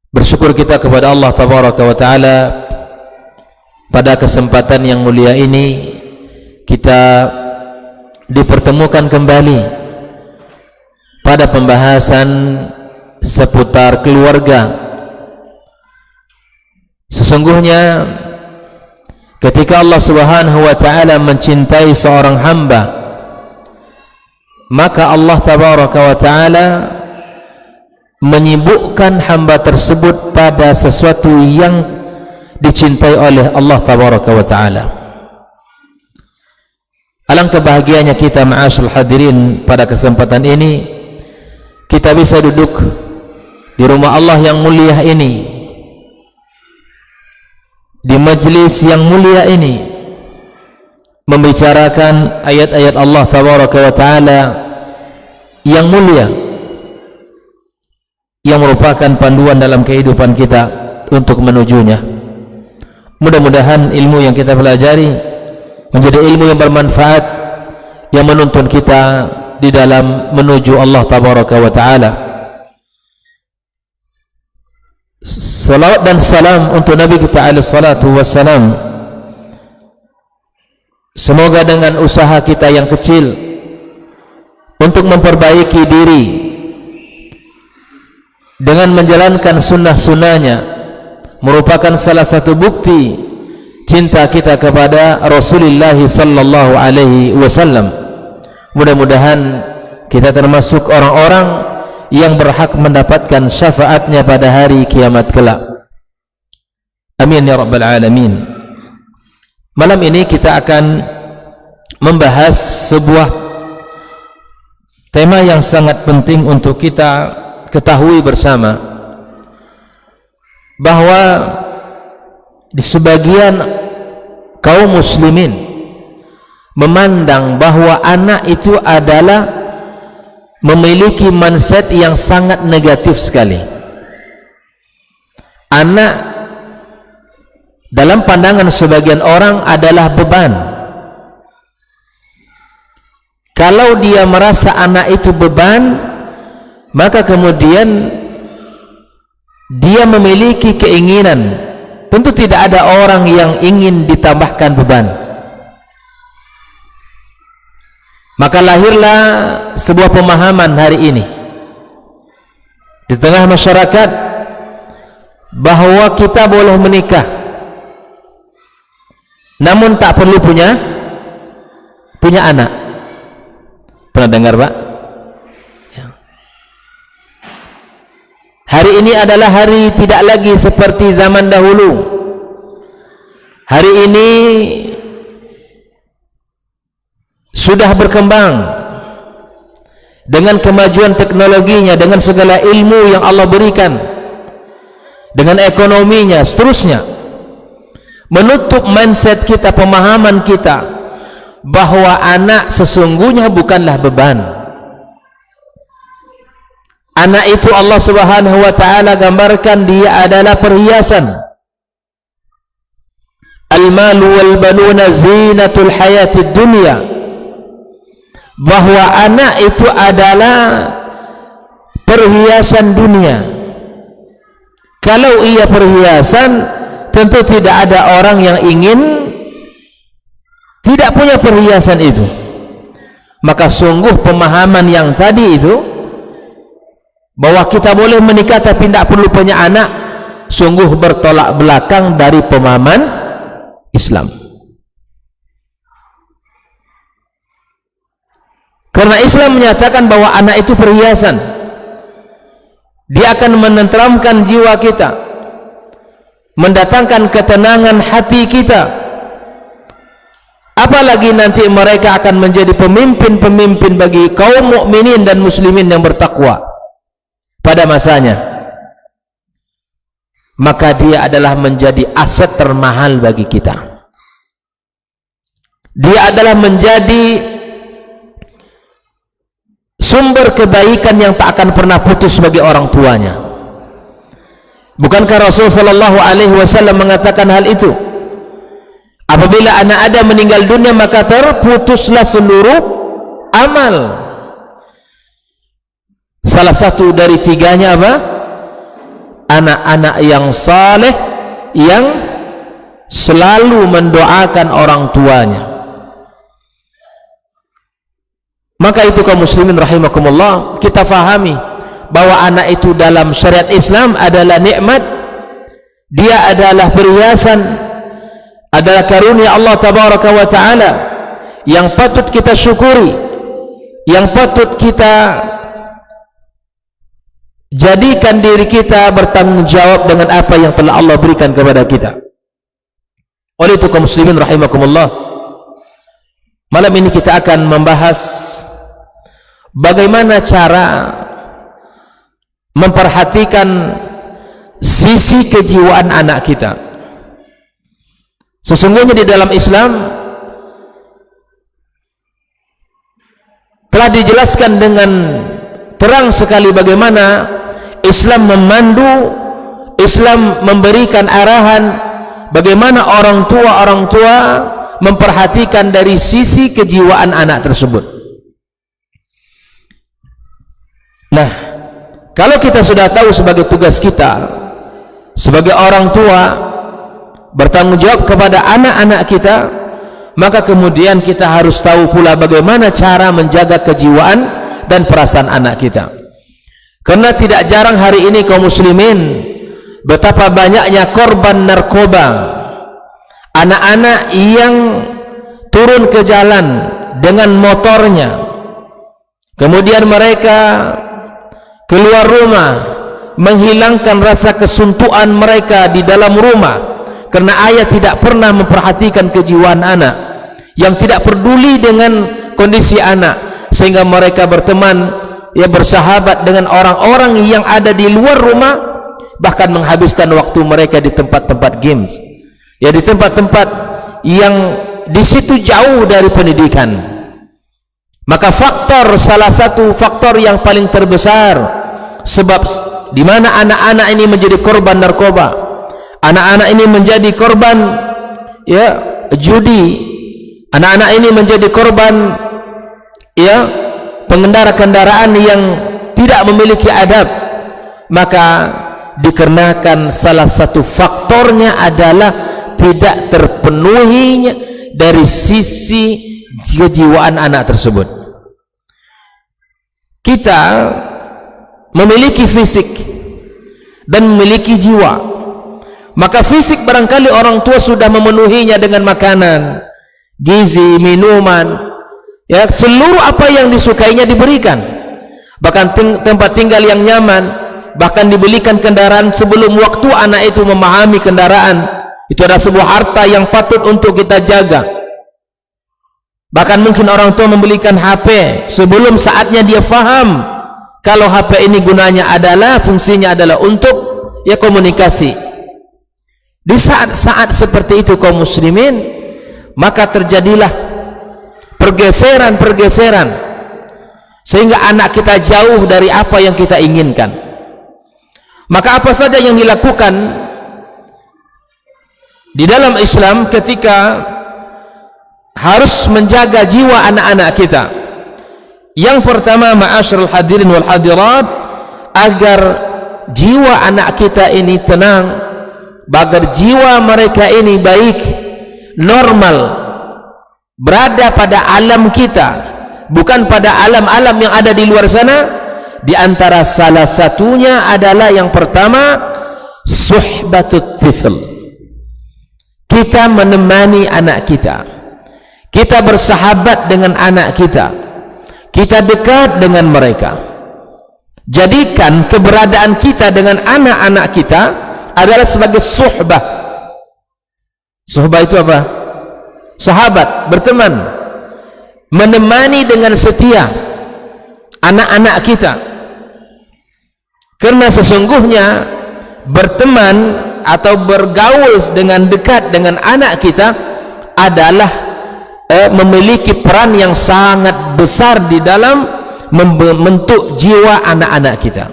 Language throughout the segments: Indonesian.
Bersyukur kita kepada Allah Tabaraka wa Ta'ala, pada kesempatan yang mulia ini kita dipertemukan kembali pada pembahasan seputar keluarga. Sesungguhnya ketika Allah Subhanahu wa Ta'ala mencintai seorang hamba, maka Allah Tabaraka wa Ta'ala menyibukkan hamba tersebut pada sesuatu yang dicintai oleh Allah Tabaraka wa Ta'ala. Alangkah bahagianya kita ma'asyarul hadirin, pada kesempatan ini kita bisa duduk di rumah Allah yang mulia ini, di majlis yang mulia ini, membicarakan ayat-ayat Allah Tabaraka wa Ta'ala yang mulia, yang merupakan panduan dalam kehidupan kita untuk menujunya. Mudah-mudahan ilmu yang kita pelajari menjadi ilmu yang bermanfaat, yang menuntun kita di dalam menuju Allah Tabaraka wa Ta'ala. Salawat dan salam untuk Nabi kita alaihi salatu wassalam. Semoga dengan usaha kita yang kecil untuk memperbaiki diri dengan menjalankan sunnah-sunnahnya merupakan salah satu bukti cinta kita kepada Rasulullah sallallahu alaihi wasallam. Mudah-mudahan kita termasuk orang-orang yang berhak mendapatkan syafaatnya pada hari kiamat kelak. Amin ya rabbal alamin. Malam ini kita akan membahas sebuah tema yang sangat penting untuk kita ketahui bersama, bahwa di sebagian kaum muslimin memandang bahwa anak itu adalah memiliki mindset yang sangat negatif sekali. Anak dalam pandangan sebagian orang adalah beban. Kalau dia merasa anak itu beban, maka kemudian dia memiliki keinginan. Tentu tidak ada orang yang ingin ditambahkan beban. Maka lahirlah sebuah pemahaman hari ini di tengah masyarakat, bahwa kita boleh menikah namun tak perlu punya anak. Pernah dengar, Pak? Hari ini adalah hari tidak lagi seperti zaman dahulu. Hari ini sudah berkembang dengan kemajuan teknologinya, dengan segala ilmu yang Allah berikan, dengan ekonominya, seterusnya, menutup mindset kita, pemahaman kita, bahwa anak sesungguhnya bukanlah beban. Anak itu Allah Subhanahu wa Ta'ala gambarkan dia adalah perhiasan. Al-malu wal banuna zinatul hayatid dunya. Bahwa anak itu adalah perhiasan dunia. Kalau ia perhiasan, tentu tidak ada orang yang ingin tidak punya perhiasan itu. Maka sungguh pemahaman yang tadi itu, bahwa kita boleh menikah tapi tidak perlu punya anak, sungguh bertolak belakang dari pemahaman Islam. Karena Islam menyatakan bahwa anak itu perhiasan. Dia akan menenteramkan jiwa kita, mendatangkan ketenangan hati kita. Apalagi nanti mereka akan menjadi pemimpin-pemimpin bagi kaum mukminin dan muslimin yang bertakwa pada masanya. Maka dia adalah menjadi aset termahal bagi kita. Dia adalah menjadi sumber kebaikan yang tak akan pernah putus bagi orang tuanya. Bukankah Rasul sallallahu alaihi wasallam mengatakan hal itu? Apabila anak Adam meninggal dunia, maka terputuslah seluruh amal. Salah satu dari tiganya apa? anak-anak yang saleh yang selalu mendoakan orang tuanya. Maka itu kaum muslimin rahimakumullah, kita fahami bahwa anak itu dalam syariat Islam adalah nikmat, dia adalah perhiasan, adalah karunia Allah tabaraka wa taala yang patut kita syukuri, yang patut kita jadikan diri kita bertanggung jawab dengan apa yang telah Allah berikan kepada kita. Oleh itu kaum muslimin rahimakumullah, malam ini kita akan membahas bagaimana cara memperhatikan sisi kejiwaan anak kita. Sesungguhnya di dalam Islam telah dijelaskan dengan terang sekali bagaimana Islam memandu, Islam memberikan arahan bagaimana orang tua memperhatikan dari sisi kejiwaan anak tersebut. Nah, kalau kita sudah tahu sebagai tugas kita sebagai orang tua bertanggung jawab kepada anak-anak kita, maka kemudian kita harus tahu pula bagaimana cara menjaga kejiwaan dan perasaan anak kita. Karena tidak jarang hari ini kaum muslimin betapa banyaknya korban narkoba, anak-anak yang turun ke jalan dengan motornya, kemudian mereka keluar rumah menghilangkan rasa kesuntuan mereka di dalam rumah karena ayah tidak pernah memperhatikan kejiwaan anak, yang tidak peduli dengan kondisi anak, sehingga mereka berteman, ya, bersahabat dengan orang-orang yang ada di luar rumah, bahkan menghabiskan waktu mereka di tempat-tempat games, ya, di tempat-tempat yang di situ jauh dari pendidikan. Maka salah satu faktor yang paling terbesar sebab di mana anak-anak ini menjadi korban narkoba, anak-anak ini menjadi korban, ya, judi, anak-anak ini menjadi korban, ya, pengendara kendaraan yang tidak memiliki adab, maka dikarenakan salah satu faktornya adalah tidak terpenuhinya dari sisi kejiwaan anak tersebut. Kita memiliki fisik dan memiliki jiwa. Maka fisik barangkali orang tua sudah memenuhinya dengan makanan, gizi, minuman, ya, seluruh apa yang disukainya diberikan, bahkan tempat tinggal yang nyaman, bahkan dibelikan kendaraan sebelum waktu anak itu memahami kendaraan. Itu adalah sebuah harta yang patut untuk kita jaga. Bahkan mungkin orang tua membelikan HP sebelum saatnya dia faham kalau HP ini gunanya adalah, fungsinya adalah untuk, ya, komunikasi. Di saat-saat seperti itu kaum muslimin, maka terjadilah pergeseran sehingga anak kita jauh dari apa yang kita inginkan. Maka apa saja yang dilakukan di dalam Islam ketika harus menjaga jiwa anak-anak kita? Yang pertama, ma'asyiral hadirin wal hadirat, agar jiwa anak kita ini tenang, agar jiwa mereka ini baik, normal, berada pada alam kita, bukan pada alam-alam yang ada di luar sana. Di antara salah satunya adalah yang pertama, suhbatut tifl. Kita menemani anak kita, kita bersahabat dengan anak kita, kita dekat dengan mereka. Jadikan keberadaan kita dengan anak-anak kita adalah sebagai suhbah. Suhbah itu apa? Sahabat, berteman, menemani dengan setia anak-anak kita. Karena sesungguhnya berteman atau bergaul dengan dekat dengan anak kita adalah memiliki peran yang sangat besar di dalam membentuk jiwa anak-anak kita.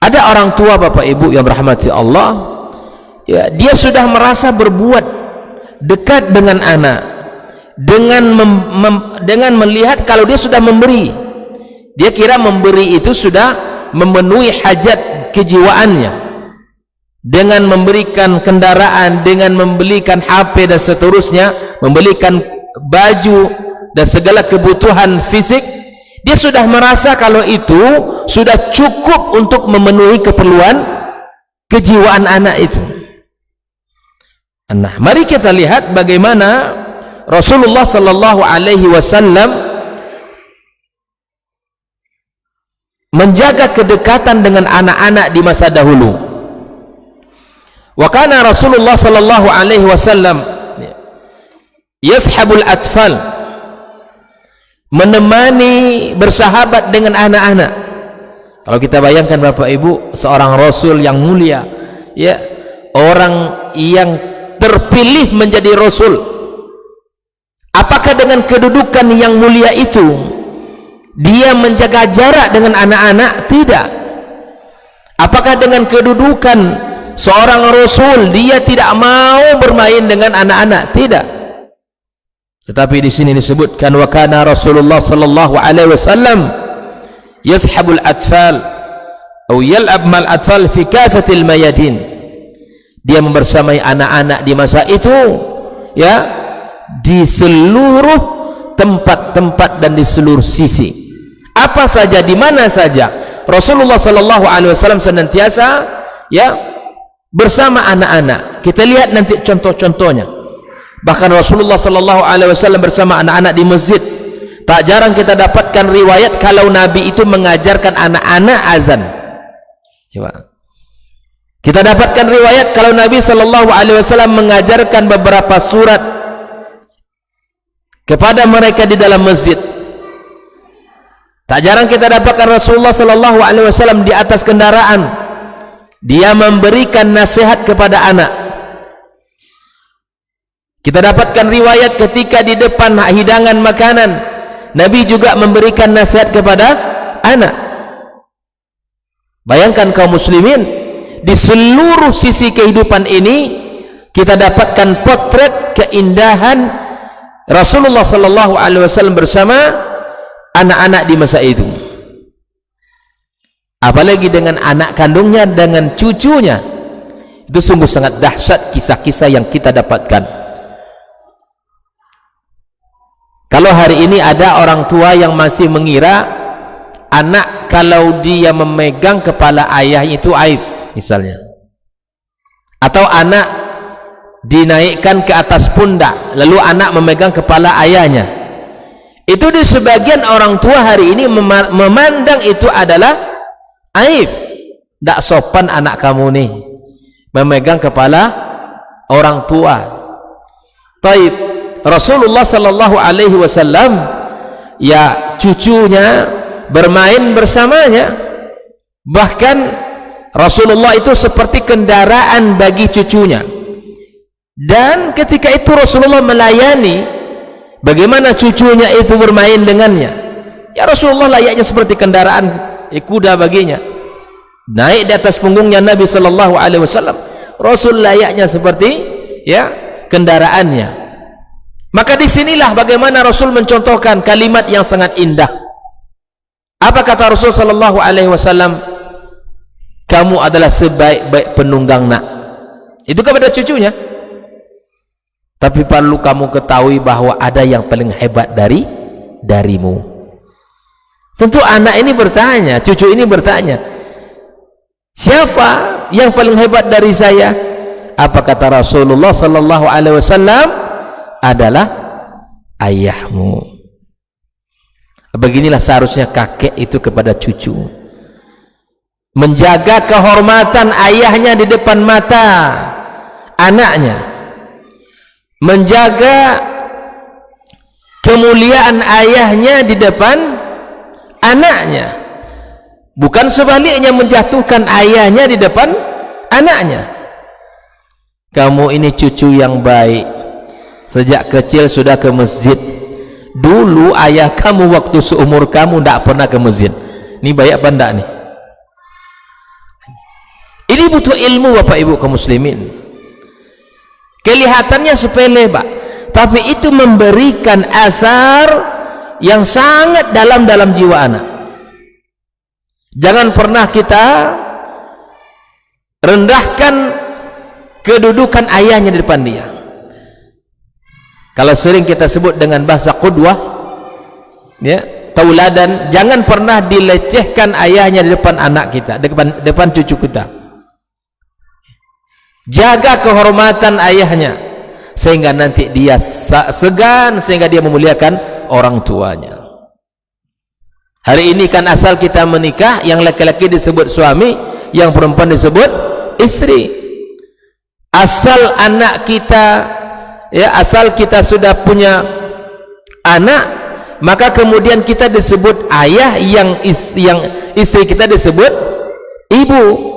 Ada orang tua bapak ibu yang rahmati Allah, ya, dia sudah merasa berbuat dekat dengan anak dengan melihat kalau dia sudah memberi, dia kira memberi itu sudah memenuhi hajat kejiwaannya dengan memberikan kendaraan, dengan membelikan HP dan seterusnya, membelikan baju dan segala kebutuhan fisik, dia sudah merasa kalau itu sudah cukup untuk memenuhi keperluan kejiwaan anak itu. Nah, mari kita lihat bagaimana Rasulullah sallallahu alaihi wasallam menjaga kedekatan dengan anak-anak di masa dahulu. Wa kana Rasulullah sallallahu alaihi wasallam yashabul atfal, menemani, bersahabat dengan anak-anak. Kalau kita bayangkan Bapak Ibu, seorang Rasul yang mulia, ya, orang yang terpilih menjadi Rasul, apakah dengan kedudukan yang mulia itu dia menjaga jarak dengan anak-anak? Tidak. Apakah dengan kedudukan seorang Rasul dia tidak mau bermain dengan anak-anak? Tidak. Tetapi di sini disebutkan wa kana Rasulullah sallallahu alaihi wasallam yashabul atfal atau yal'ab mal atfal fi kafatil mayadin. Dia membersamai anak-anak di masa itu, ya, di seluruh tempat-tempat dan di seluruh sisi. Apa saja, di mana saja, Rasulullah sallallahu alaihi wasallam senantiasa, ya, bersama anak-anak. Kita lihat nanti contoh-contohnya. Bahkan Rasulullah sallallahu alaihi wasallam bersama anak-anak di masjid. Tak jarang kita dapatkan riwayat kalau Nabi itu mengajarkan anak-anak azan. Ya, kita dapatkan riwayat kalau Nabi sallallahu alaihi wasallam mengajarkan beberapa surat kepada mereka di dalam masjid. Tak jarang kita dapatkan Rasulullah sallallahu alaihi wasallam di atas kendaraan dia memberikan nasihat kepada anak. Kita dapatkan riwayat ketika di depan hidangan makanan Nabi juga memberikan nasihat kepada anak. Bayangkan kaum muslimin, di seluruh sisi kehidupan ini kita dapatkan potret keindahan Rasulullah sallallahu alaihi wasallam bersama anak-anak di masa itu. Apalagi dengan anak kandungnya, dengan cucunya. Itu sungguh sangat dahsyat kisah-kisah yang kita dapatkan. Kalau hari ini ada orang tua yang masih mengira anak kalau dia memegang kepala ayah itu aib misalnya, atau anak dinaikkan ke atas pundak lalu anak memegang kepala ayahnya, itu di sebagian orang tua hari ini memandang itu adalah aib. Tak sopan anak kamu nih memegang kepala orang tua. Taib. Rasulullah sallallahu alaihi wasallam, ya, cucunya bermain bersamanya. Bahkan Rasulullah itu seperti kendaraan bagi cucunya. Dan ketika itu Rasulullah melayani bagaimana cucunya itu bermain dengannya. Ya, Rasulullah layaknya seperti kendaraan kuda baginya. Naik di atas punggungnya Nabi sallallahu alaihi wasallam. Rasul layaknya seperti, ya, kendaraannya. Maka disinilah bagaimana Rasul mencontohkan kalimat yang sangat indah. Apa kata Rasul sallallahu alaihi wasallam? Kamu adalah sebaik-baik penunggang nak. Itu kepada cucunya. Tapi perlu kamu ketahui bahwa ada yang paling hebat darimu. Tentu anak ini bertanya, cucu ini bertanya, siapa yang paling hebat dari saya? Apa kata Rasulullah sallallahu alaihi wasallam? Adalah ayahmu. Beginilah seharusnya kakek itu kepada cucu, menjaga kehormatan ayahnya di depan mata anaknya, menjaga kemuliaan ayahnya di depan anaknya, bukan sebaliknya menjatuhkan ayahnya di depan anaknya. Kamu ini cucu yang baik, sejak kecil sudah ke masjid. Dulu ayah kamu waktu seumur kamu tidak pernah ke masjid. Ini baik apa enggak nih? Ini butuh ilmu Bapak Ibu kaum muslimin. Kelihatannya sepele Pak, tapi itu memberikan asar yang sangat dalam jiwa anak. Jangan pernah kita rendahkan kedudukan ayahnya di depan dia. Kalau sering kita sebut dengan bahasa qudwah, ya, tauladan, jangan pernah dilecehkan ayahnya di depan anak kita, depan cucu kita. Jaga kehormatan ayahnya sehingga nanti dia segan, sehingga dia memuliakan orang tuanya. Hari ini kan asal kita menikah, yang laki-laki disebut suami, yang perempuan disebut istri. Asal anak kita, ya, asal kita sudah punya anak, maka kemudian kita disebut ayah, yang istri kita disebut ibu.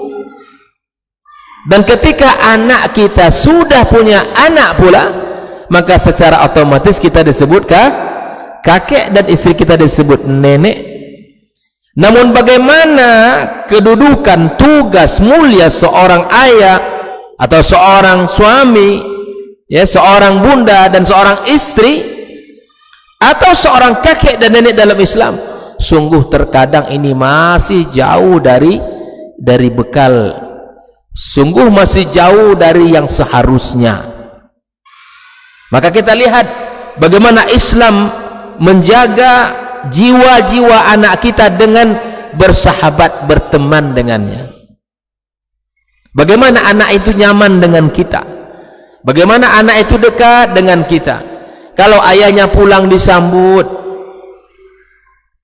Dan ketika anak kita sudah punya anak pula, maka secara otomatis kita disebut kakek, dan istri kita disebut nenek. Namun bagaimana kedudukan, tugas mulia seorang ayah atau seorang suami, ya, seorang bunda dan seorang istri, atau seorang kakek dan nenek dalam Islam, sungguh terkadang ini masih jauh dari bekal, sungguh masih jauh dari yang seharusnya. Maka kita lihat bagaimana Islam menjaga jiwa-jiwa anak kita dengan bersahabat, berteman dengannya. Bagaimana anak itu nyaman dengan kita, bagaimana anak itu dekat dengan kita. Kalau ayahnya pulang disambut,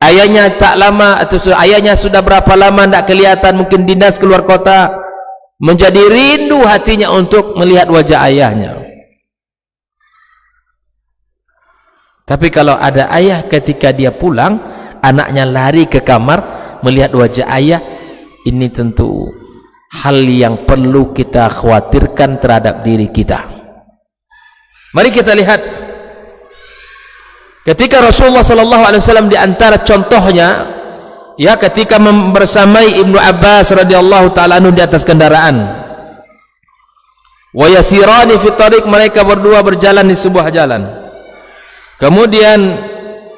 ayahnya tak lama atau ayahnya sudah berapa lama tidak kelihatan, mungkin dinas keluar kota, menjadi rindu hatinya untuk melihat wajah ayahnya. Tapi kalau ada ayah ketika dia pulang, anaknya lari ke kamar melihat wajah ayah, ini tentu hal yang perlu kita khawatirkan terhadap diri kita. Mari kita lihat ketika Rasulullah sallallahu alaihi wasallam, di antara contohnya, ya, ketika bersamai Ibnu Abbas radhiyallahu taala anhu di atas kendaraan, wa yasirani fi tariq, mereka berdua berjalan di sebuah jalan. Kemudian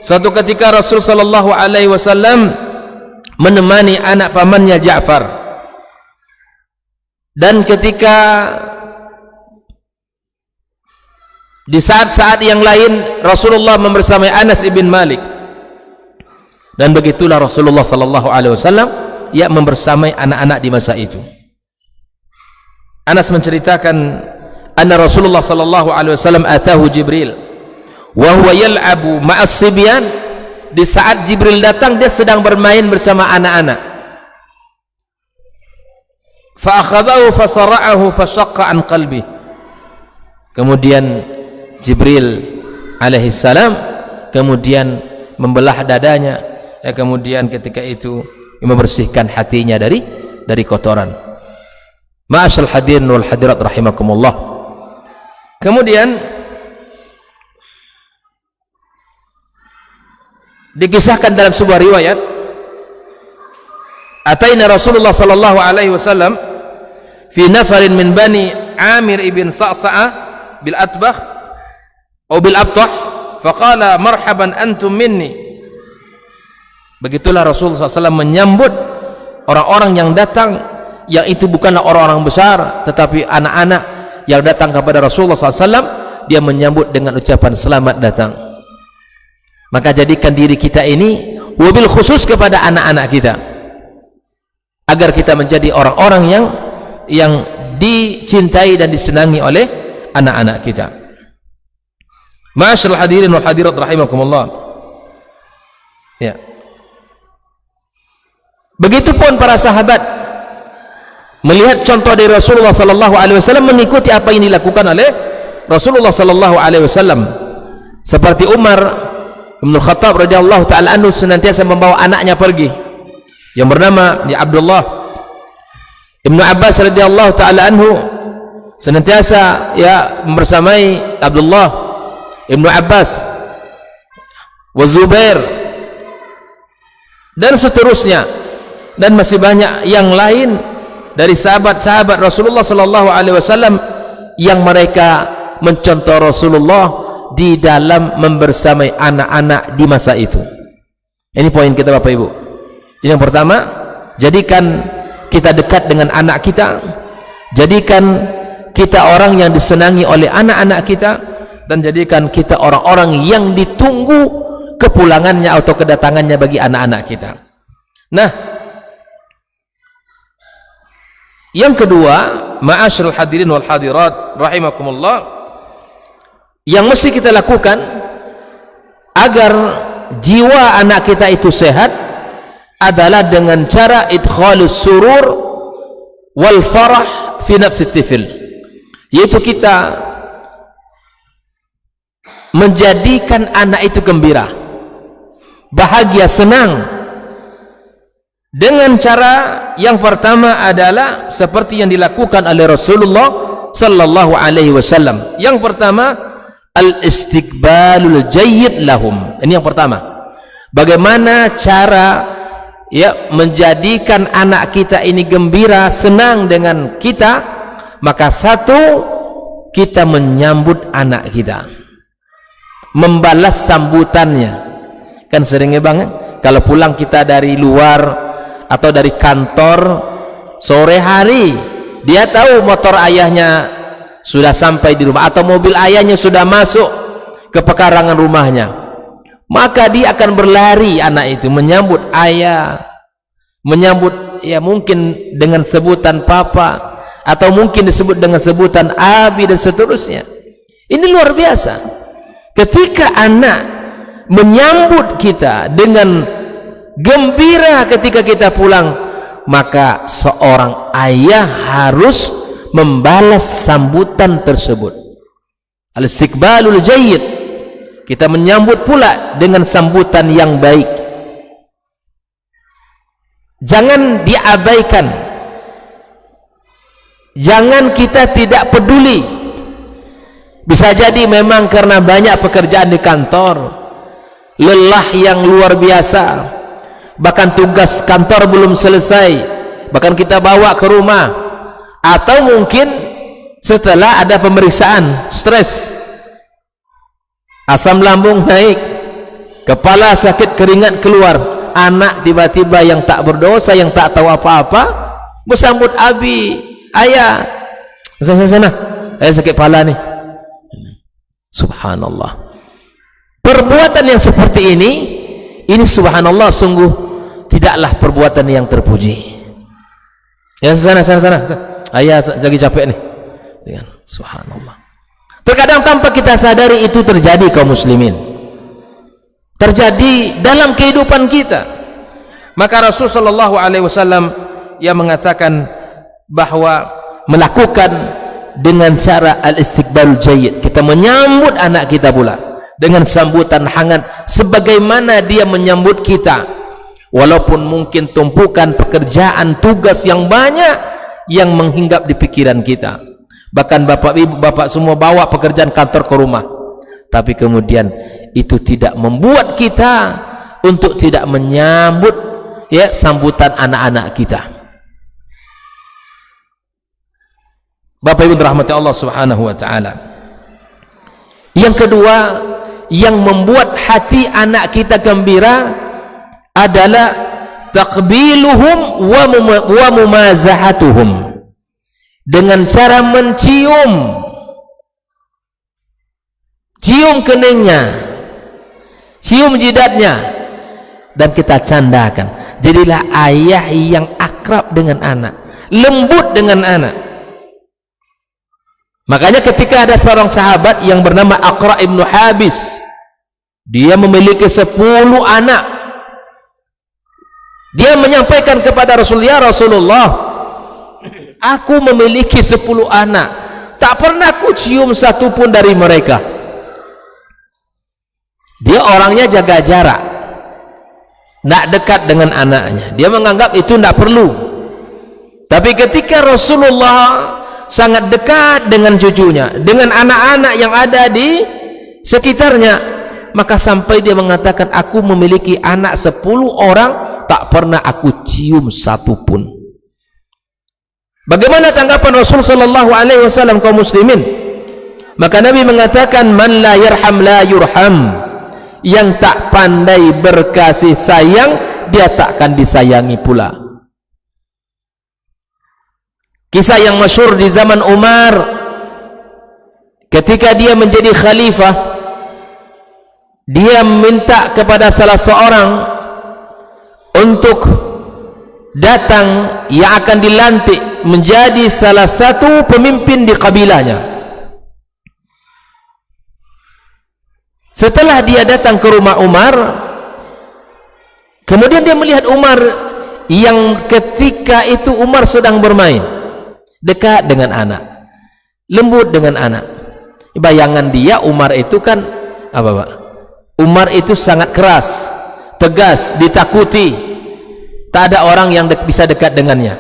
suatu ketika Rasul sallallahu alaihi wasallam menemani anak pamannya Ja'far, dan ketika di saat-saat yang lain Rasulullah membersamai Anas ibn Malik, dan begitulah Rasulullah sallallahu alaihi wasallam ia membersamai anak-anak di masa itu. Anas menceritakan anna Rasulullah sallallahu alaihi wasallam atahu Jibril wa huwa yal'abu ma'as sibyan, di saat Jibril datang dia sedang bermain bersama anak-anak. Fa akhadahu fa sara'ahu fa shaqqa an qalbi, kemudian Jibril alaihi salam kemudian membelah dadanya, ya, kemudian ketika itu membersihkan hatinya dari kotoran. Ma'asyal hadirin wal hadirat rahimakumullah. Kemudian dikisahkan dalam sebuah riwayat, ataina Rasulullah sallallahu alaihi wasallam fi nafarin min bani Amir ibn Sa'sa'ah bil Atbah atau bil Abtah, faqala marhaban antum minni. Begitulah Rasulullah SAW menyambut orang-orang yang datang, yang itu bukanlah orang-orang besar tetapi anak-anak yang datang kepada Rasulullah SAW. Dia menyambut dengan ucapan selamat datang. Maka jadikan diri kita ini wabil khusus kepada anak-anak kita, agar kita menjadi orang-orang yang dicintai dan disenangi oleh anak-anak kita. Ma'asyiral hadirin wal hadirat rahimakumullah. Ya. Begitupun para sahabat melihat contoh dari Rasulullah sallallahu alaihi wasallam, mengikuti apa yang dilakukan oleh Rasulullah sallallahu alaihi wasallam. Seperti Umar Ibn Khattab radhiyallahu ta'ala anhu senantiasa membawa anaknya pergi, yang bernama Abdullah. Ibnu Abbas radhiyallahu ta'ala anhu senantiasa bersamai Abdullah Ibnu Abbas wa Zubair dan seterusnya, dan masih banyak yang lain dari sahabat-sahabat Rasulullah sallallahu alaihi wasallam yang mereka mencontoh Rasulullah di dalam membersamai anak-anak di masa itu. Ini poin kita Bapak Ibu. Yang pertama, jadikan kita dekat dengan anak kita Jadikan kita orang yang disenangi oleh anak-anak kita, dan jadikan kita orang-orang yang ditunggu kepulangannya atau kedatangannya bagi anak-anak kita. Nah, yang kedua, ma'asyiral hadirin wal hadirat rahimakumullah, yang mesti kita lakukan agar jiwa anak kita itu sehat adalah dengan cara idkhalus surur wal farah fi nafsi tifil, yaitu kita menjadikan anak itu gembira, bahagia, senang, dengan cara yang pertama adalah seperti yang dilakukan oleh Rasulullah sallallahu alaihi wasallam. Yang pertama, al-istiqbalul jayyid lahum. Ini yang pertama. Bagaimana cara menjadikan anak kita ini gembira, senang dengan kita? Maka satu, kita menyambut anak kita, membalas sambutannya. Kan seringnya banget kalau pulang kita dari luar atau dari kantor sore hari, dia tahu motor ayahnya sudah sampai di rumah atau mobil ayahnya sudah masuk ke pekarangan rumahnya, maka dia akan berlari, anak itu menyambut ayah, menyambut mungkin dengan sebutan papa, atau mungkin disebut dengan sebutan abi dan seterusnya. Ini luar biasa. Ketika anak menyambut kita dengan gembira ketika kita pulang, maka seorang ayah harus membalas sambutan tersebut. Al-istiqbalul jayyid, kita menyambut pula dengan sambutan yang baik. Jangan diabaikan, jangan kita tidak peduli. Bisa jadi memang karena banyak pekerjaan di kantor, lelah yang luar biasa, bahkan tugas kantor belum selesai, bahkan kita bawa ke rumah, atau mungkin setelah ada pemeriksaan, stres, asam lambung naik, kepala sakit, keringat keluar, anak tiba-tiba yang tak berdosa, yang tak tahu apa-apa, bersambut abi, ayah, sana, saya sakit kepala nih. Subhanallah. Perbuatan yang seperti ini subhanallah sungguh tidaklah perbuatan yang terpuji. Ya, sana. Ayah lagi capek nih. Subhanallah. Terkadang tanpa kita sadari itu terjadi, kaum muslimin. Terjadi dalam kehidupan kita. Maka Rasul sallallahu alaihi wasallam yang mengatakan bahwa melakukan dengan cara al-istiqbalul jayyid, kita menyambut anak kita pula dengan sambutan hangat sebagaimana dia menyambut kita, walaupun mungkin tumpukan pekerjaan, tugas yang banyak yang menghinggap di pikiran kita, bahkan bapak ibu, bapak semua bawa pekerjaan kantor ke rumah, tapi kemudian itu tidak membuat kita untuk tidak menyambut sambutan anak-anak kita. Bapak ibu rahmati Allah subhanahu wa ta'ala. Yang kedua, yang membuat hati anak kita gembira adalah taqbiluhum wa mumazahatuhum, dengan cara mencium, cium keningnya, cium jidatnya, dan kita candakan. Jadilah ayah yang akrab dengan anak, lembut dengan anak. Makanya ketika ada seorang sahabat yang bernama Aqra' ibn Habis, dia memiliki 10 anak. Dia menyampaikan kepada Rasulullah, Rasulullah, aku memiliki 10 anak, tak pernah aku cium satu pun dari mereka. Dia orangnya jaga jarak, tidak dekat dengan anaknya, dia menganggap itu tidak perlu. Tapi ketika Rasulullah sangat dekat dengan cucunya, dengan anak-anak yang ada di sekitarnya, maka sampai dia mengatakan, aku memiliki anak 10 orang, tak pernah aku cium satu pun. Bagaimana tanggapan Rasul sallallahu alaihi wasallam, kaum muslimin? Maka Nabi mengatakan, man la yarham la yurham, yang tak pandai berkasih sayang, dia takkan disayangi pula. Kisah yang masyhur di zaman Umar ketika dia menjadi khalifah, dia minta kepada salah seorang untuk datang yang akan dilantik menjadi salah satu pemimpin di kabilahnya. Setelah dia datang ke rumah Umar, kemudian dia melihat Umar yang ketika itu Umar sedang bermain dekat dengan anak, lembut dengan anak. Bayangan dia Umar itu kan apa Pak? Umar itu sangat keras, tegas, ditakuti, tak ada orang yang bisa dekat dengannya.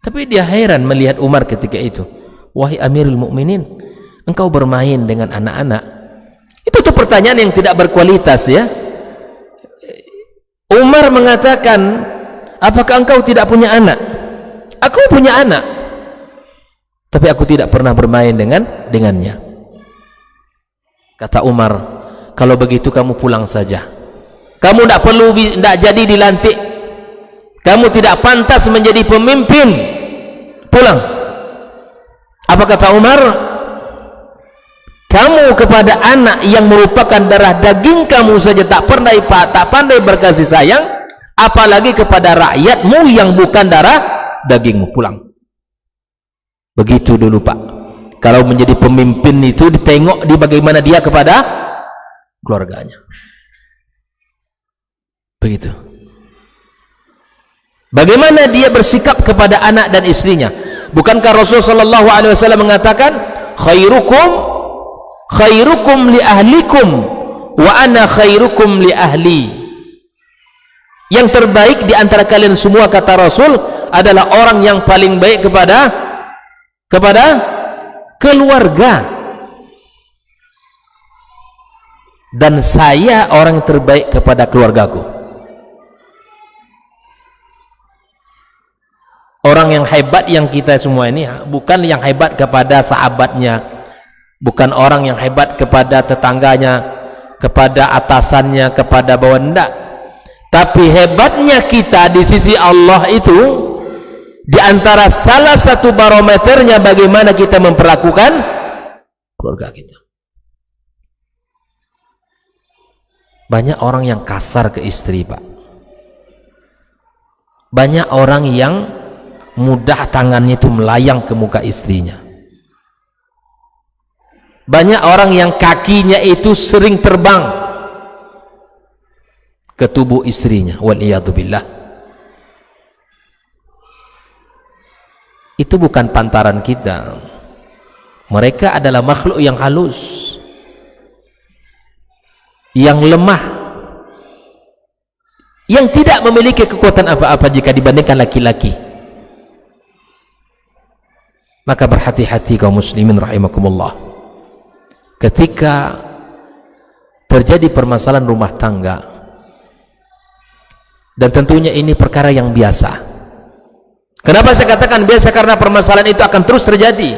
Tapi dia heran melihat Umar ketika itu. Wahai Amirul Mukminin, engkau bermain dengan anak-anak. Itu tuh pertanyaan yang tidak berkualitas ya. Umar mengatakan, apakah engkau tidak punya anak? Aku punya anak, tapi aku tidak pernah bermain dengannya. Kata Umar, kalau begitu kamu pulang saja. Kamu tidak perlu, tidak jadi dilantik. Kamu tidak pantas menjadi pemimpin. Pulang. Apa kata Umar? Kamu kepada anak yang merupakan darah daging kamu saja tak pandai berkasih sayang, apalagi kepada rakyatmu yang bukan darah dagingmu. Pulang. Begitu dulu Pak. Kalau menjadi pemimpin itu ditengok di bagaimana dia kepada keluarganya. Begitu. Bagaimana dia bersikap kepada anak dan istrinya. Bukankah Rasulullah SAW mengatakan, khairukum li ahlikum wa ana khairukum li ahli. Yang terbaik di antara kalian semua, kata Rasul, adalah orang yang paling baik kepada keluarga, dan saya orang terbaik kepada keluargaku. Orang yang hebat yang kita semua ini bukan yang hebat kepada sahabatnya, bukan orang yang hebat kepada tetangganya, kepada atasannya, kepada bawahan, enggak. Tapi hebatnya kita di sisi Allah itu, di antara salah satu barometernya bagaimana kita memperlakukan keluarga kita. Banyak orang yang kasar ke istri Pak. Banyak orang yang mudah tangannya itu melayang ke muka istrinya. Banyak orang yang kakinya itu sering terbang ke tubuh istrinya. Waliyadzubillah. Itu bukan pantaran kita. Mereka adalah makhluk yang halus, yang lemah, yang tidak memiliki kekuatan apa-apa jika dibandingkan laki-laki. Maka berhati-hati kaum muslimin rahimakumullah. Ketika terjadi permasalahan rumah tangga, dan tentunya ini perkara yang biasa. Kenapa saya katakan biasa? Karena permasalahan itu akan terus terjadi.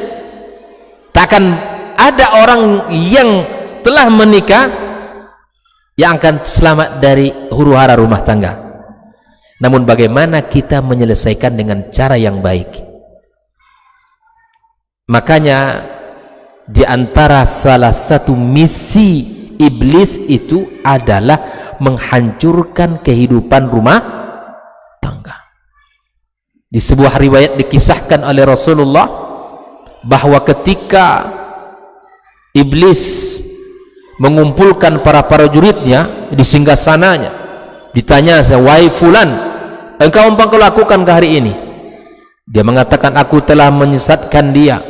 Tak akan ada orang yang telah menikah yang akan selamat dari huru-hara rumah tangga. Namun bagaimana kita menyelesaikan dengan cara yang baik? Makanya di antara salah satu misi iblis itu adalah menghancurkan kehidupan rumah tangga. Di sebuah riwayat dikisahkan oleh Rasulullah bahwa ketika iblis mengumpulkan para prajuritnya di singgasananya, ditanya, wahai fulan, engkau apa lakukan ke hari ini? Dia mengatakan, aku telah menyesatkan dia,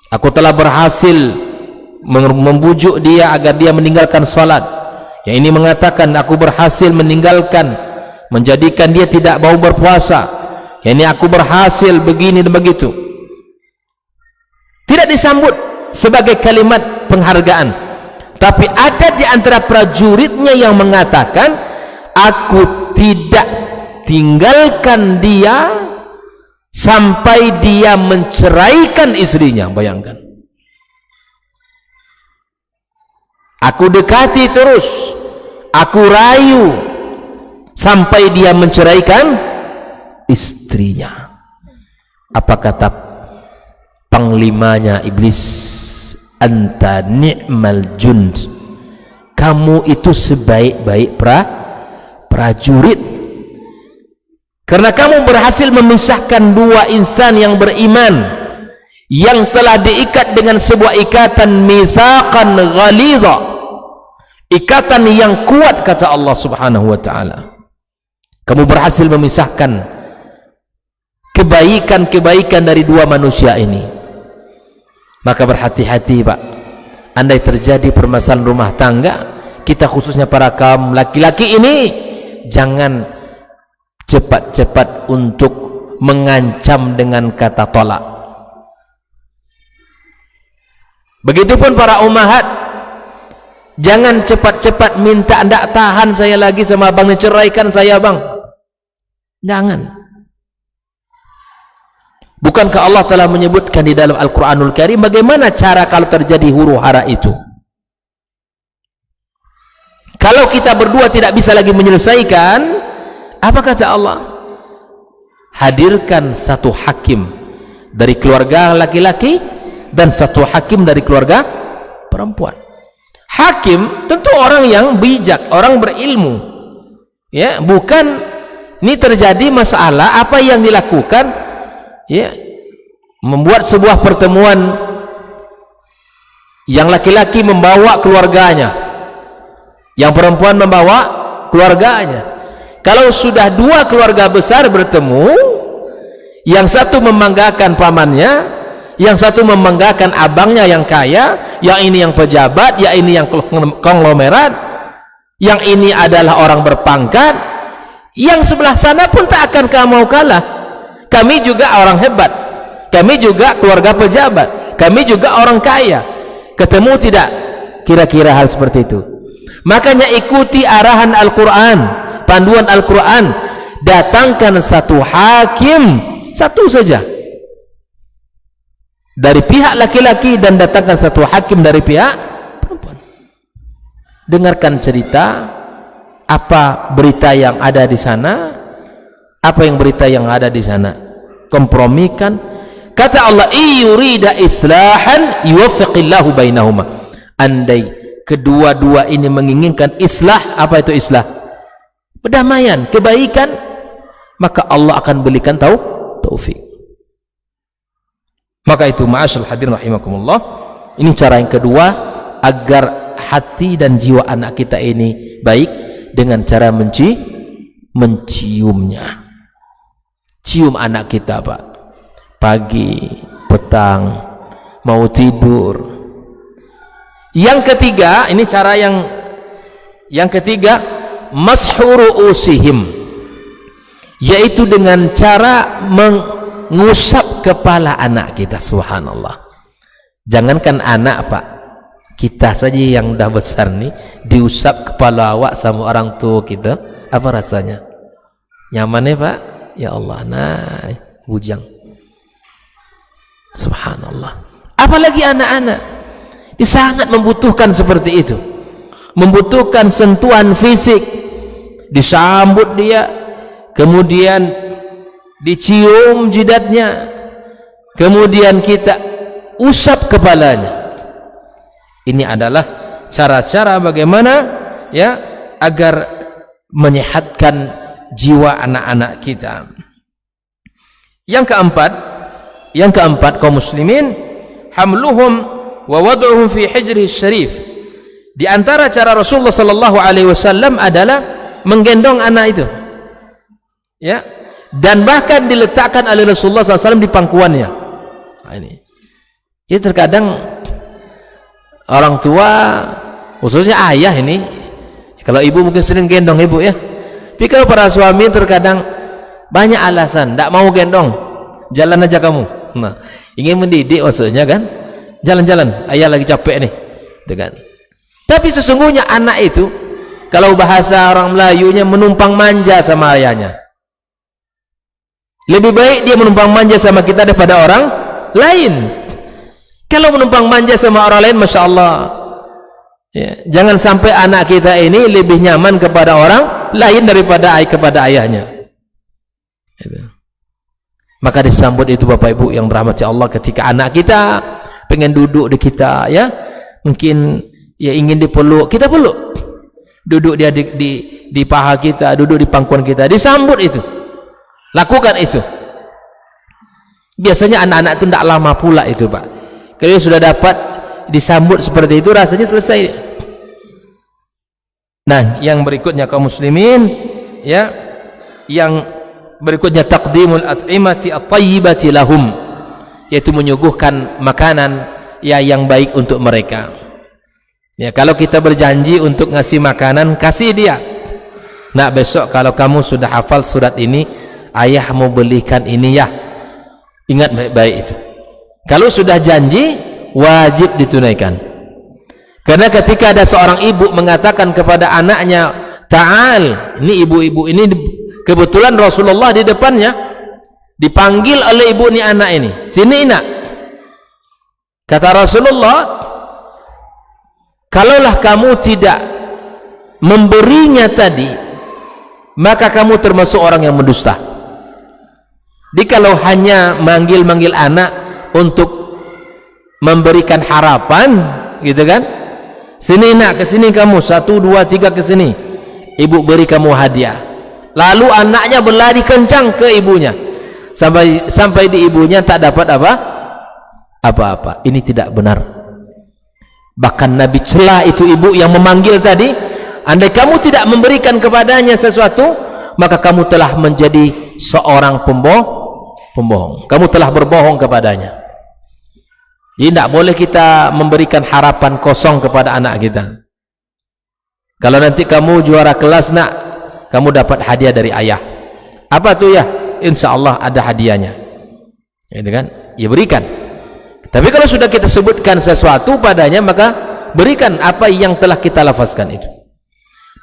aku telah berhasil membujuk dia agar dia meninggalkan salat. Yang ini mengatakan, aku berhasil menjadikan dia tidak mau berpuasa. Yang ini aku berhasil begini dan begitu. Tidak disambut sebagai kalimat penghargaan, tapi ada di antara prajuritnya yang mengatakan, aku tidak tinggalkan dia sampai dia menceraikan istrinya. Bayangkan, aku dekati terus, aku rayu sampai dia menceraikan istrinya. Apa kata panglimanya iblis? Anta ni'mal jund, kamu itu sebaik-baik prajurit, karena kamu berhasil memisahkan dua insan yang beriman yang telah diikat dengan sebuah ikatan mitsaqan ghalidha, ikatan yang kuat, kata Allah Subhanahu wa taala. Kamu berhasil memisahkan kebaikan-kebaikan dari dua manusia ini. Maka berhati-hati, Pak. Andai terjadi permasalahan rumah tangga, kita khususnya para kaum laki-laki ini jangan cepat-cepat untuk mengancam dengan kata tolak. Begitupun para ummahat, jangan cepat-cepat minta, ndak tahan saya lagi sama abang, ceraikan saya bang. Jangan. Bukankah Allah telah menyebutkan di dalam Al-Quranul Karim bagaimana cara kalau terjadi huru hara itu? Kalau kita berdua tidak bisa lagi menyelesaikan, apa kata Allah? Hadirkan satu hakim dari keluarga laki-laki dan satu hakim dari keluarga perempuan. Hakim tentu orang yang bijak, orang berilmu, ya, bukan ini terjadi masalah apa yang dilakukan, ya, membuat sebuah pertemuan yang laki-laki membawa keluarganya, yang perempuan membawa keluarganya. Kalau sudah dua keluarga besar bertemu, yang satu membanggakan pamannya, yang satu membanggakan abangnya yang kaya, yang ini yang pejabat, yang ini yang konglomerat, yang ini adalah orang berpangkat, yang sebelah sana pun tak akan kamu kalah. Kami juga orang hebat, kami juga keluarga pejabat, kami juga orang kaya. Ketemu tidak kira-kira hal seperti itu? Makanya ikuti arahan Al-Quran, panduan Al-Quran. Datangkan satu hakim, satu saja dari pihak laki-laki, dan datangkan satu hakim dari pihak perempuan. Dengarkan cerita, apa berita yang ada di sana, apa yang berita yang ada di sana, kompromikan. Kata Allah, iyurida islahan yuwaffiqillahu bainahuma. Andai kedua-dua ini menginginkan islah, apa itu islah? Perdamaian, kebaikan, maka Allah akan berikan taufik. Maka itu, ma'asyal hadirin rahimakumullah, ini cara yang kedua agar hati dan jiwa anak kita ini baik, dengan cara menciumnya. Cium anak kita, Pak, pagi, petang, mau tidur. Yang ketiga, ini cara yang ketiga, mashuru usihim, yaitu dengan cara mengusap kepala anak kita. Subhanallah. Jangankan anak, Pak, kita saja yang dah besar nih, diusap kepala awak sama orang tua kita, apa rasanya? Nyaman ya, Pak? Ya Allah, nah, bujang. Subhanallah. Apalagi anak-anak, dia sangat membutuhkan seperti itu, membutuhkan sentuhan fisik, disambut dia, kemudian dicium jidatnya, kemudian kita usap kepalanya. Ini adalah cara-cara bagaimana, ya, agar menyehatkan jiwa anak-anak kita. Yang keempat, kaum muslimin, hamluhum wa wad'uhum fi hijrihi syarif. Di antara cara Rasulullah sallallahu alaihi wasallam adalah menggendong anak itu, ya, dan bahkan diletakkan oleh Rasulullah SAW di pangkuannya. Nah, ini. Jadi terkadang orang tua, khususnya ayah ini, kalau ibu mungkin sering gendong ibu, ya. Tapi kalau para suami terkadang banyak alasan, tidak mau gendong, jalan aja kamu. Nah, ingin mendidik maksudnya kan, jalan-jalan, ayah lagi capek nih, gitu kan. Tapi sesungguhnya anak itu, kalau bahasa orang Melayunya, menumpang manja sama ayahnya. Lebih baik dia menumpang manja sama kita daripada orang lain. Kalau menumpang manja sama orang lain, Masya Allah, ya, jangan sampai anak kita ini lebih nyaman kepada orang lain daripada kepada ayahnya. Maka disambut itu Bapak Ibu yang dirahmati Allah, ketika anak kita pengen duduk di kita, ya mungkin ya ingin dipeluk, kita peluk, duduk dia di paha kita, duduk di pangkuan kita, disambut itu, lakukan itu. Biasanya anak-anak itu tidak lama pula itu Pak, kalau sudah dapat disambut seperti itu rasanya selesai. Nah, yang berikutnya kaum muslimin, ya, yang berikutnya taqdimul at'imati at-tayyibati lahum, yaitu menyuguhkan makanan ya yang baik untuk mereka. Ya, kalau kita berjanji untuk ngasih makanan, kasih dia. Nah, besok kalau kamu sudah hafal surat ini, ayah mau belikan ini ya. Ingat baik-baik itu. Kalau sudah janji, wajib ditunaikan. Karena ketika ada seorang ibu mengatakan kepada anaknya, ta'al, ini ibu-ibu ini kebetulan Rasulullah di depannya, dipanggil oleh ibu ni anak ini, sini nak. Kata Rasulullah, kalaulah kamu tidak memberinya tadi, maka kamu termasuk orang yang mendusta. Jadi kalau hanya manggil-manggil anak untuk memberikan harapan, gitu kan, sini nak, kesini kamu, 1, 2, 3 kesini, ibu beri kamu hadiah, lalu anaknya berlari kencang ke ibunya, sampai di ibunya tak dapat apa-apa. Ini tidak benar. Bahkan Nabi celah itu ibu yang memanggil tadi. Andai kamu tidak memberikan kepadanya sesuatu, maka kamu telah menjadi seorang pembohong. Kamu telah berbohong kepadanya. Jadi tidak boleh kita memberikan harapan kosong kepada anak kita. Kalau nanti kamu juara kelas nak, kamu dapat hadiah dari ayah. Apa tuh ya? Insya Allah ada hadiahnya. Itu kan? Ya berikan. Tapi kalau sudah kita sebutkan sesuatu padanya, maka berikan apa yang telah kita lafazkan itu.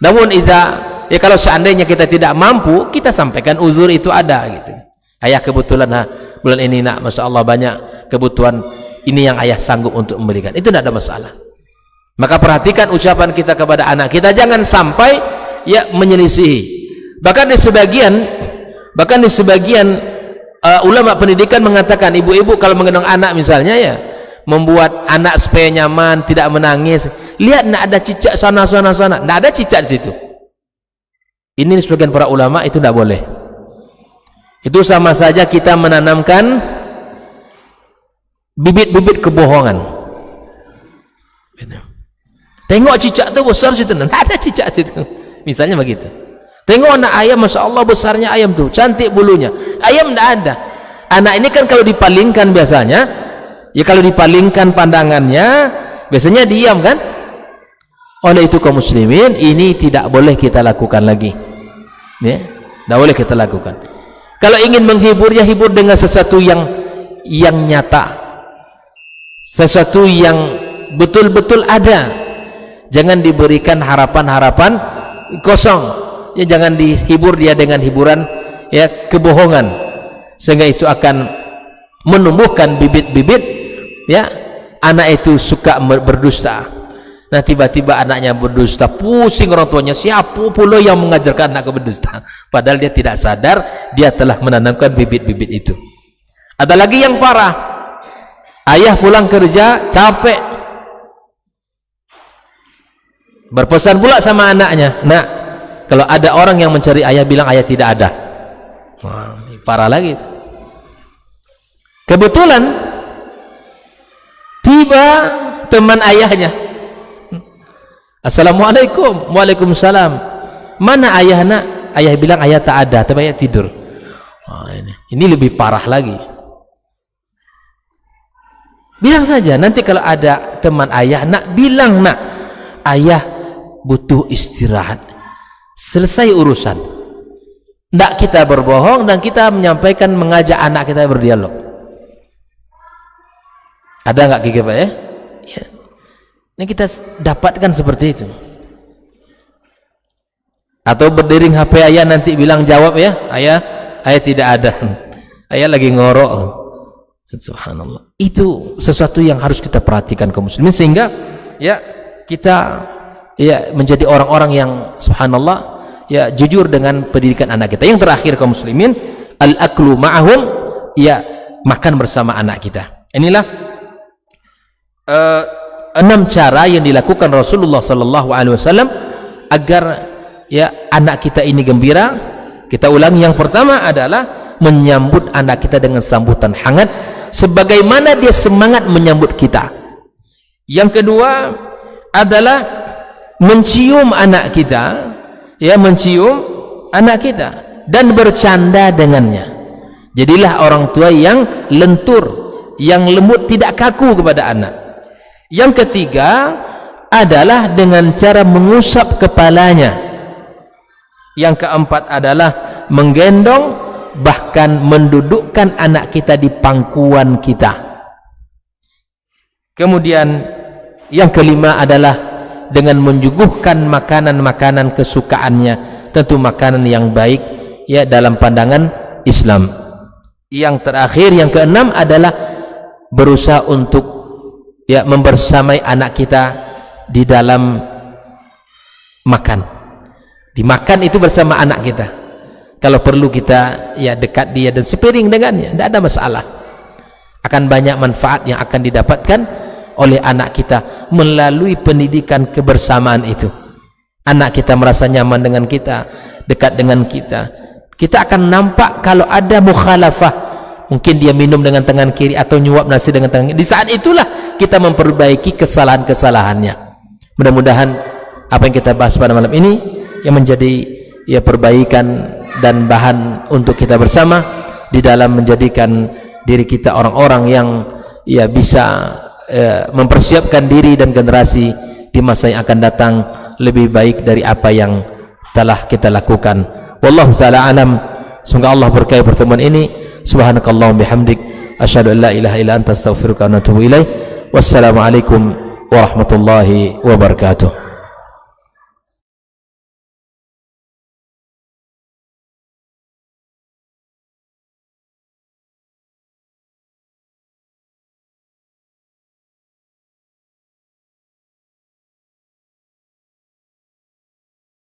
Namun ya kalau seandainya kita tidak mampu, kita sampaikan uzur itu ada gitu. Ayah kebetulan bulan ini nak, masya Allah banyak kebutuhan, ini yang ayah sanggup untuk memberikan. Itu tidak ada masalah. Maka perhatikan ucapan kita kepada anak kita, jangan sampai ya menyelisihi. Bahkan di sebagian ulama pendidikan mengatakan, ibu-ibu kalau menggendong anak misalnya, ya membuat anak supaya nyaman, tidak menangis, lihat nak ada cicak sana, tidak ada cicak di situ. Ini sebagian para ulama itu tidak boleh. Itu sama saja kita menanamkan bibit-bibit kebohongan. Tengok cicak itu besar situ, tidak ada cicak situ, misalnya begitu. Tengok anak ayam, masya Allah besarnya ayam tuh, cantik bulunya. Ayam tidak ada. Anak ini kan kalau dipalingkan biasanya, ya kalau dipalingkan pandangannya, biasanya diam kan. Oleh itu kaum muslimin, ini tidak boleh kita lakukan lagi. Ya, tidak boleh kita lakukan. Kalau ingin menghibur, ya hibur dengan sesuatu yang nyata, sesuatu yang betul-betul ada. Jangan diberikan harapan-harapan kosong. Ya, jangan dihibur dia dengan hiburan ya kebohongan, sehingga itu akan menumbuhkan bibit-bibit ya anak itu suka berdusta. Nah, tiba-tiba anaknya berdusta, pusing orang tuanya, siapa pula yang mengajarkan anak berdusta, padahal dia tidak sadar dia telah menanamkan bibit-bibit itu. Ada lagi yang parah, ayah pulang kerja capek, berpesan pula sama anaknya, nak, kalau ada orang yang mencari ayah, bilang ayah tidak ada. Wah, parah lagi. Kebetulan tiba teman ayahnya, assalamualaikum. Waalaikumsalam. Mana ayah nak? Ayah bilang ayah tak ada, tapi ayah tidur. Oh, ini lebih parah lagi. Bilang saja nanti kalau ada teman ayah, nak, bilang nak, ayah butuh istirahat, selesai urusan. Tidak kita berbohong dan kita menyampaikan, mengajak anak kita berdialog. Ada nggak KGP ya? Ya. Ini kita dapatkan seperti itu. Atau berdering HP ayah, nanti bilang jawab ya, ayah tidak ada, ayah lagi ngorok. Subhanallah. Itu sesuatu yang harus kita perhatikan kaum muslimin, sehingga ya kita ya menjadi orang-orang yang subhanallah ya jujur dengan pendidikan anak kita. Yang terakhir kaum muslimin, al-aklu ma'ahum ya makan bersama anak kita. Inilah 6 cara yang dilakukan Rasulullah sallallahu alaihi wasallam agar ya anak kita ini gembira. Kita ulangi, yang pertama adalah menyambut anak kita dengan sambutan hangat sebagaimana dia semangat menyambut kita. Yang kedua adalah mencium anak kita, ya, mencium anak kita dan bercanda dengannya. Jadilah orang tua yang lentur, yang lembut, tidak kaku kepada anak. Yang ketiga adalah dengan cara mengusap kepalanya. Yang keempat adalah menggendong, bahkan mendudukkan anak kita di pangkuan kita. Kemudian yang kelima adalah dengan menyuguhkan makanan-makanan kesukaannya, tentu makanan yang baik ya dalam pandangan Islam. Yang terakhir, yang keenam adalah berusaha untuk ya membersamai anak kita di dalam makan. Dimakan itu bersama anak kita. Kalau perlu kita ya dekat dia dan sepiring dengannya, tidak ada masalah. Akan banyak manfaat yang akan didapatkan oleh anak kita melalui pendidikan kebersamaan itu. Anak kita merasa nyaman dengan kita, dekat dengan kita. Kita akan nampak kalau ada mukhalafah, mungkin dia minum dengan tangan kiri atau nyuap nasi dengan tangan kiri. Di saat itulah kita memperbaiki kesalahan-kesalahannya. Mudah-mudahan apa yang kita bahas pada malam ini yang menjadi ya perbaikan dan bahan untuk kita bersama di dalam menjadikan diri kita orang-orang yang ya bisa mempersiapkan diri dan generasi di masa yang akan datang lebih baik dari apa yang telah kita lakukan. Wallahu taala alam. Semoga Allah berkahi pertemuan ini. Subhanakallahumma bihamdik asyhadu an la ilaha illa anta astaghfiruka wa atubu ilaik. Wassalamualaikum warahmatullahi wabarakatuh.